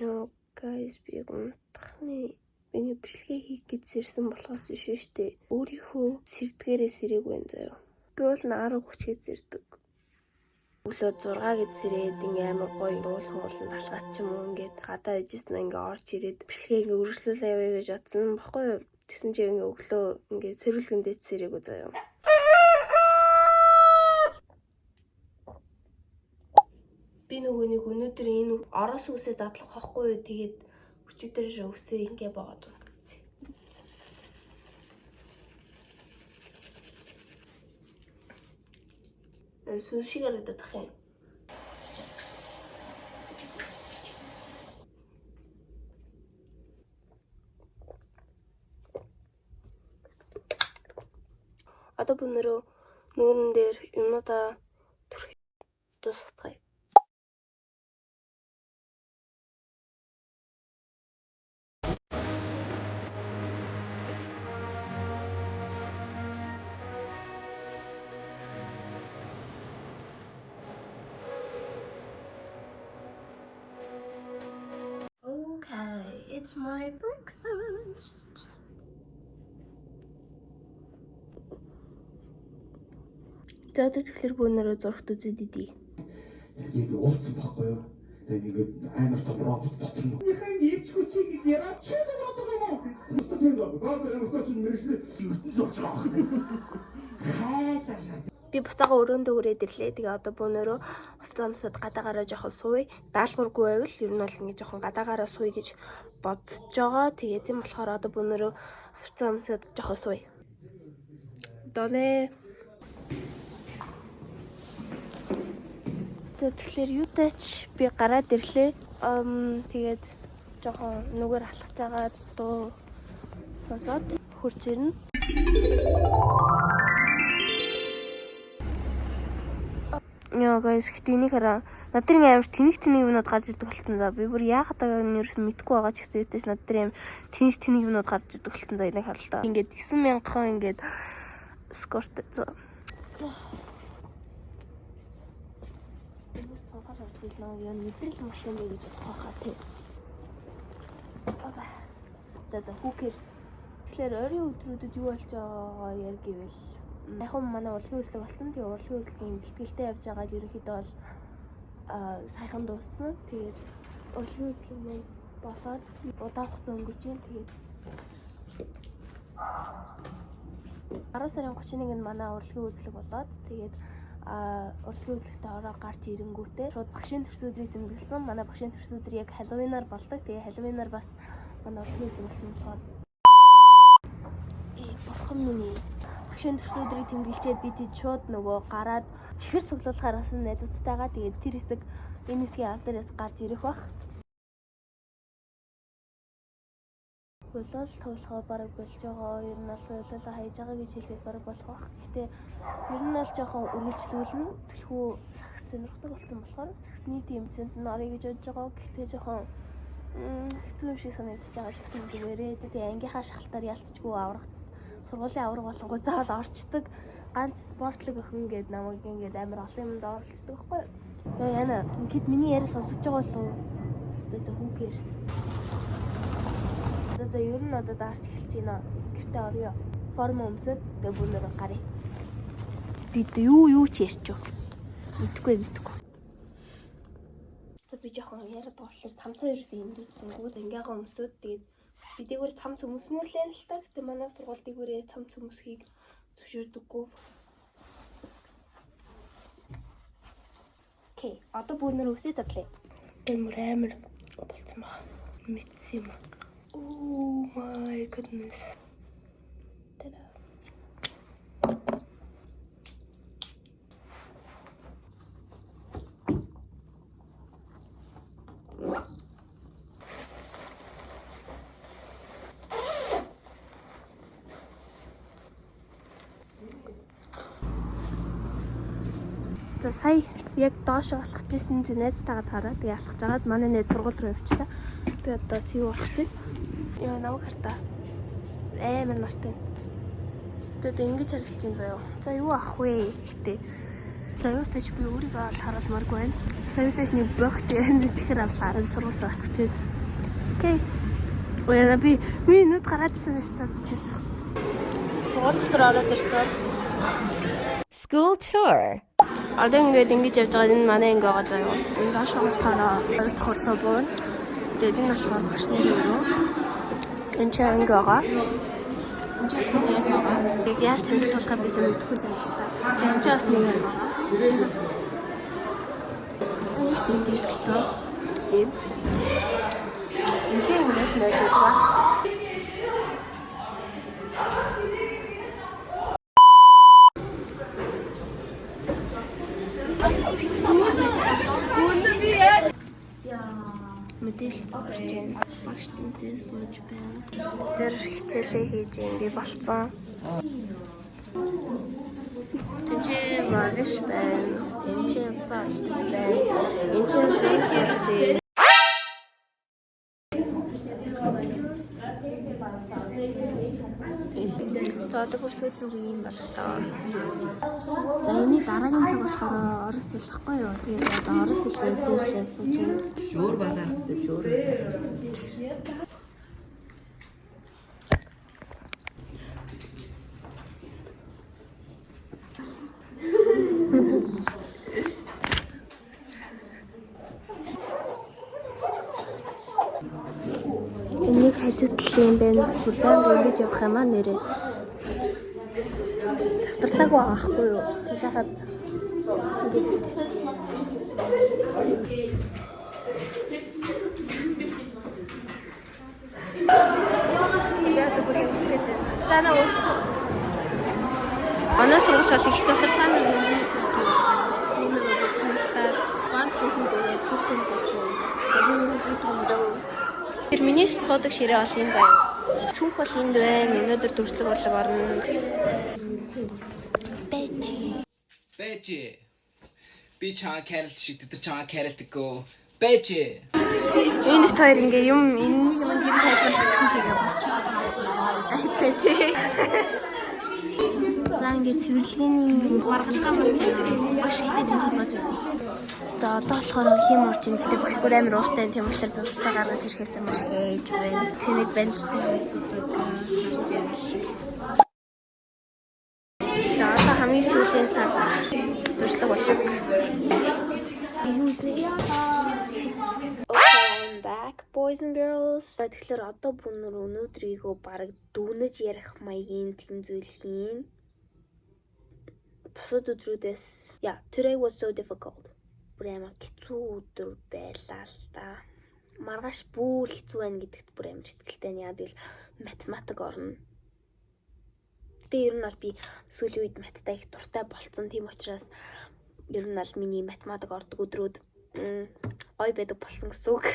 Yo guys, би унтахны миний бичлэгээ хийх гэж сэрсэн болохоос биш штэ. Өөрийнхөө сэрдгээрээ сэрэг байна заяа. Би бол 10:30 гэж сэрдэг. Өглөө 6 гэж сэрээд ингээ амар гоё дуулан уулан талхаад ч юм уу ингээд гадаа ижсэн ингээ орж ирээд бичлэгээ ингээ үргэлжлүүлээ яваа гэж бодсон баггүй юу. Тэгсэн чинь ингээ өглөө ингээ сэрүүлгэндээ сэрэг үү заяа. Би нөгөө нэг өнөөдөр энэ орос үсээ задлах байхгүй юу. Тэгээд өчигдөр үсээ ингээ боод унтгацээ. Сүн шиг харагдаад ах юм. Одоо бүгнөрөө нүүрэн дээр юмудаа түрхий дуусгацгаая. Okay, it's my breakfast. За тэгэхээр бүгнөрөө зургт үзээд идий. Яг уулцсан байхгүй юу? Тэгээд ингээд амар том робот дотор нь. Яхан ирч хүчийг яраа чи боддог юм уу? Өстө тийм баг. Заавал өстө чинь мэрэгчлээ ертөнц болж байгаа юм. Хайдаш. Би буцаага өрөөндөө өрөөд ирлээ. Тэгээ одоо бүгнөрөө авцаамсад гадаагаараа жоохон сууя. Даалгаваргүй байвал ер нь бол ингэ жоохон гадаагаараа сууя гэж бодож байгаа. Тэгээ тийм болохоор одоо бүгнөрөө авцаамсад жоохон сууя. Донэ. Тэгэхээр юутайч би гараад ирлээ. Тэгээд жоохон нүгээр алхаж байгаа дуу сонсоод хурж ирнэ. Яа guys, хэдийний хараа надад амар тэнэг юмнууд гарч ирдэг болсон за. Би бүр яагаад байгааг нь ерөөс мэдэхгүй байгаа ч гэсэн ятэж надад амар тэнэг юмнууд гарч ирдэг болсон за. Энийг харалтаа. Ингээд 9,000 ингээд скорт за. Яа мэдрэл машин бэ гэж бодох хаа тий. Баба. За who cares. Тэгэхээр ойрын өдрүүдэд юу болж байгаа яар гэвэл яг нь манай урлагийн үйлчлэг болсон. Тэгээ урлагийн үйлчлэгийн бэлтгэлтэй явж байгаад ерөнхийдөө бол саяхан дууссан. Тэгээд урлагийн үйлчлэг маань болоод удаан хугацаа өнгөрч юм. Тэгээд 10 сарын 31-нд манай урлагийн үйлчлэг болоод тэгээд урлагийн үйлчлэгтээ ороо гарч ирэнгүүтээ шууд багшийн төрс өдрийг тэмдэглэсэн. Манай багшийн төрс өдөр яг Халлоуинаар болдог. Тэгээ Халлоуинаар бас манай урлагийн үйлчлэг болсон болохоор бурхан минь багшийн төрс өдрийг тэмдэглчихэд би тэд шууд нөгөө гараад чихэр цуглуулахаар гасан найзуудтайгаа тэгээд тэр хэсэг энэ хэсгийн аль дээрээс гарч ирэх бах. Болол тоглохоо бараг болж байгаа. Ер нь бол бололоо хайж байгаа гэж хэлэхэд бараг болох бах. Гэхдээ ер нь бол жоохон үргэлжлүүлнэ. Төлхөө сахис сонирхдаг болсон болохоор сахисны тэмцээнд нь орё гэж бодож байгаа. Гэхдээ жоохон хэцүү юм шиг санагдаж байгаа ч гэсэн зүгээрээ. Тэгээ ангийнхаа шахалтаар ялцчгүй аврах сургуулийн авраг болонгоо заавал орчдөг. Ганц спортлог охин гээд намайг ингээд амар олон юмд оролцдог байхгүй юу? Яна ингээд миний яриа сонсож байгаа болов уу? За who cares. За ер нь одоо даарч эхэлж байна. Гэртээ орё. Форм өмсөд тэгээ бүгнээр гарыг. Би юу ч ярьч юу. Мэдхгүй. За би жоохон яриад болохоор цамцаа ерөөсөө эндүүдсэнгүүд ангиагаа өмсөд тэгээд би дээгүүр цамц өмснөр л юм л та. Гэтэ манай сургууль дээгүүрээ цамц өмсхийг зөвшөөрдөггүй. Окей, одоо бүгнээр өсөө задлаа. Амар болцсон ба. Мэдсэн юм. Oh my goodness. Tada. За сая яг доош алхаж ирсэн чинь найзтайгаа таараа тэгээ алхаж агаад манай найз сургууль руу явчихлаа. Би одоо сүү орох чинь. Яа намайг хартаа. Амар нартай. Тэгээд ингэж харагдаж байна заяа. За юу авах вэ гэхдээ Toyota-ч би өөрийгөө аль харуулмааргүй байна. Соёлоос нэг богт энэ чихэр авлаа. Сургууль руу алах гэж. Окей. Өөе би нүд гараадсан байж таа гэж. Сургууль дотор ороод ирсэн. School tour. Одоо ингэж явж байгаа энэ манай ингээ байгаа заяа. Энэ доош болохоор хоёр дахь хурлаа буун. Тэгээд энэ болохоор багш нарын өрөө. Энэ ч ингээ байгаа. Энэ ч бас нэг яг байгаа. Яг яаж танилцуулахаа бисаа мэдэхгүй л юм л та. Энэ ч бас нэг яг байгаа. Энэ хин диск цаа. Энэ нэг байгаа. Мэдээлэл зурж байна. Багш тэнцээ сууж байна. Тэр хичээлээ хийж юм би болцсон. Тэнцээ магаш байна. Тэнцээ багш байна. Энд чинь drink хэрэгтэй. За одоо бүрсэлэг юм боллоо. За энэ дараагийн цаг болохоор орос хэл гэхгүй юу? Тэгээд одоо орос хэлээр зөөслөө сууж байна. Шүүр байгаа хэвчээ шүүр. Энийг хажууд талын юм байна. Удаан ингэж явах юм аа нэрээ. Тасралтаагүй аахгүй юу? Тэгж хаад ингэж яа бүр юм хэлээд. Зана ус. Анаас урш бол их засалсан нэг юм байна. Нэг гэж хэлсэн. Ганц бүхэн дээд хүүхэн дээд. Би юу гэдэг юм даа. Тэр миний цуудаг ширээ бол энэ заяа. Цүнх бол энд байна. Өнөөдөр дүрслэг урлаг орно. Бэжи. Би чаа кэрэлт шиг тэр чаа кэрэлтгөө. Бэжи. Энэ их хоёр ингээ юм энэнийг юм тайлбарлах гэсэн чигээ бас чаад байгаа. Тий. За ингээ цэвэрлэгээний гаргалтай болж байна. Багш ихтэй тэнцээ сууж байна. За одоо болохоор хийм орж ин гэдэг багш бүр амар ууртай тийм болохоор би уцаа гаргаж ирэхээс маш хээж байна. Тэмэг бандтай үздэг гарч явал. За одоо хамгийн сүүлийн цаг дүрслэг болов. Okay, I'm back, boys and girls. Тэгэхээр одоо бүнөр өнөөдрийгөө бараг дүүнэж ярих маягийн тийм зүйл хийн. Бусад өдрүүдээс today was so difficult. Бүр амар хэцүү өдөр байлаа л да. Маргааш бүр хэцүү байна гэдэгт бүр амар итгэлтэй яа тэгэл математик орно. Тэгээ ер нь бол би сүүлийн үед маттай их дуртай болцсон. Тийм учраас ер нь бол миний математик ордог өдрүүд ой байдаг болсон гэсэн үг.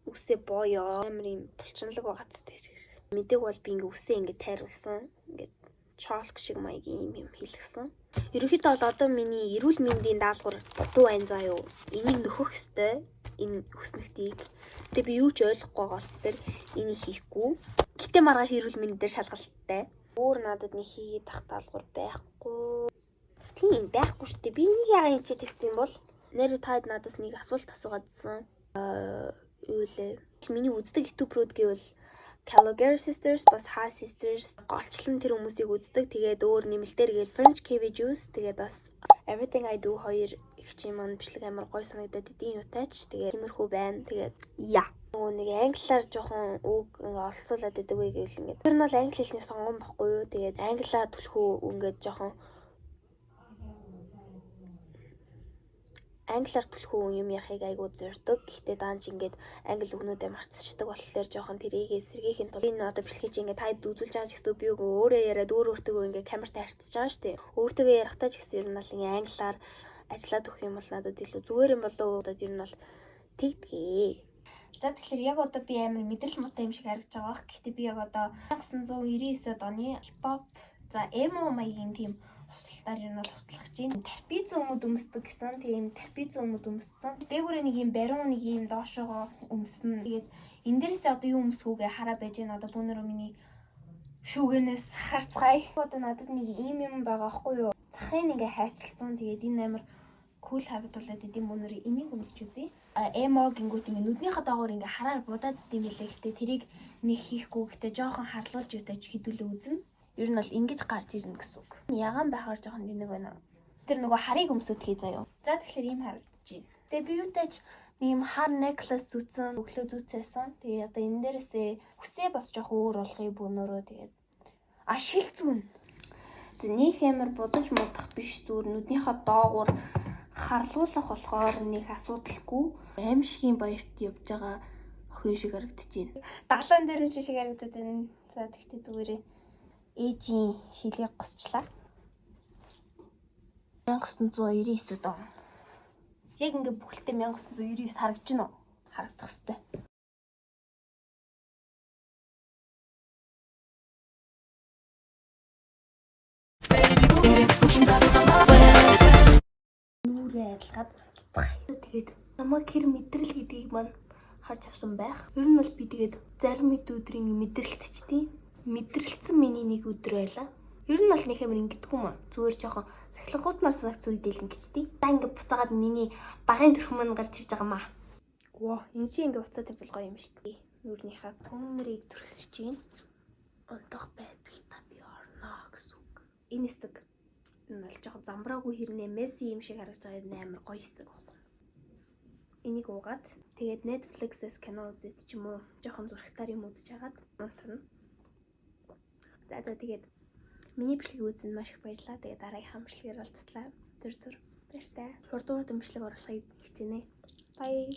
Үсээ боёо. Амар юм булчинлаг байгаа ч тийм. Мэдээг бол би ингээ үсээ ингээ тайруулсан. Ингээ чолк шиг маягийн юм хийлгсэн. Ерөнхийдөө бол одоо миний эрүүл мэндийн даалгавар дутуу байна заа юу. Энийг нөхөх ёстой. Энэ хүснэгтийг. Тэгээ би юу ч ойлгохгүй байгаа ч тэр энийг хийхгүй. Гэтэ маргааш эрүүл мэнд дээр шалгалттай. Өөр надад нэг хийгээд тах даалгавар байхгүй. Тийм байхгүй шүү дээ. Би энийг яагаад энэ ч тавьсан бол нэр таад надаас нэг асуулт асуугаадсан. Юу лээ. Миний үздэг YouTube руу гэвэл Gallagher Sisters бас Haas Sisters голчлон тэр хүмүүсийг үздэг. Тэгээд өөр нэмэлтээр гээл French Kiwi Juice тэгээд бас Everything I Do хоёр их чим маань бичлэг амар гой санагдаад идэв юутайч. Тэгээд тиймэрхүү байна. Тэгээд нөгөө нэг англиар жоохон үг ингээ оролцуулаад идэг вэ гэвэл ингээд. Тэр нь бол англи хэлний сонгон баггүй юу. Тэгээд англиар түлхүү ингээд жоохон англиар түлхүү юм ярихыг айгуу зорддог. Гэхдээ даанч ингээд англи үгнүүдээ марцчихдаг болохоор жоохон тэрийгээ сэргийхин тул энэ одоо бичлэг чи ингээд таад үзүүлж байгаа ч гэсэн би өөрөө яриад өөртөө ингээд камертаа харьцаж байгаа шүү дээ. Өөртөө ярихтаа ч гэсэн ер нь бол ингээд англиар ажиллаад өгөх юм бол надад илүү зүгээр юм болоо. Одоо ер нь бол тэгдгээ. За тэгэхээр яг одоо би амар мэдрэл муутай юм шиг харагдаж байгаа. Гэхдээ би яг одоо 1999 оны хипхоп за эмо маягийн тийм хувцалтаар ер нь бол хувцлах чинь тарпиц өмд өмсдөг гэсэн тийм тарпиц өмд өмссөн. Дээгүүрээ нэг юм баруун нэг юм доошоогоо өмснө. Тэгээд энэ дээрээс одоо юу өмсгүүгээ хараа байж гэн одоо бүүнөрөө миний шүүгэнээс харцгаая. Одоо надад нэг ийм юм байгаа аахгүй юу? Захын ингээ хайцалцсан. Тэгээд энэ амар cool habit-уулаад идэм өнөр энийг өмсч үзье. Эмо гингүүт ингээ нүднийхээ доогоор ингээ хараар будаад идэм билээ. Гэтэ тэрийг нэг хийхгүй гэтэ жоохон харлуулж ятаж хідүүлээ үзнэ. Ер нь бол ингэж гарч ирнэ гэсэн үг. Ягаан байхаар жоохон нэг байна. Тэр нөгөө харыг өмсөд хий заяа. За тэгэхээр ийм харагдаж байна. Тэгээ би юутай ч ийм хар necklace зүүцэн, өглөө зүүцээсэн. Тэгээ одоо энэ дээрээсээ хүсээ бас жоохон өөр болохыг бөнөрөө тэгээд шил зүүн. За нэг амар будаж модох биш, зүгээр нүднийхээ доогуур харлуулах болохоор нэг асуудалгүй. Аимшигын баярт явж байгаа охин шиг харагдаж байна. Даглаан дээр нь шиг харагдаад байна. За тэгтээ зүгээрээ ээжийн шилийг госчлаа. 1999 доо. Яг ингээ бүхэлдээ 1999 харагдаж байна уу? Харагдах хэвээр. Нүрээ арилгаад тэгээд намайг хэр мэдрэл гэдгийг маань харж авсан байх. Ер нь бол би тэгээд зарим өдрийн мэдрэлтчдیں۔ Мэдрэлцэн миний нэг өдөр байлаа. Ер нь бол нэг юм ингэдэггүй маа. Зүгээр жоохон сахилгуудмаар санагц үедэл ингэжтэй. За ингэ буцаагаад миний багын төрхөн маань гарч ирж байгаа маа. Воо, энэ чи ингэ буцаад тавьбал гоё юм шүү дээ. Нүрнийхээ төмрийг түрхэж чинь ондох байдалтай би орно гэсэн үг. Энэ хэсэг энэ бол жоохон замбраагүй хэрнээ месси юм шиг харагдаж байгаа юм амар гоё хэсэг байхгүй. Энийг уугаад тэгээд Netflix-с кино үзээд ч юм уу жоохон зурагтаар юм үзэж хагаад унтна. За тэгээд миний бичлэг үзэнд маш их баярлалаа. Тэгээд дараагийн бичлэгээр уулзлаа. Зүр баяртай. Хурдуур дэмжлэг оруулахыг хичээнэ. Bye.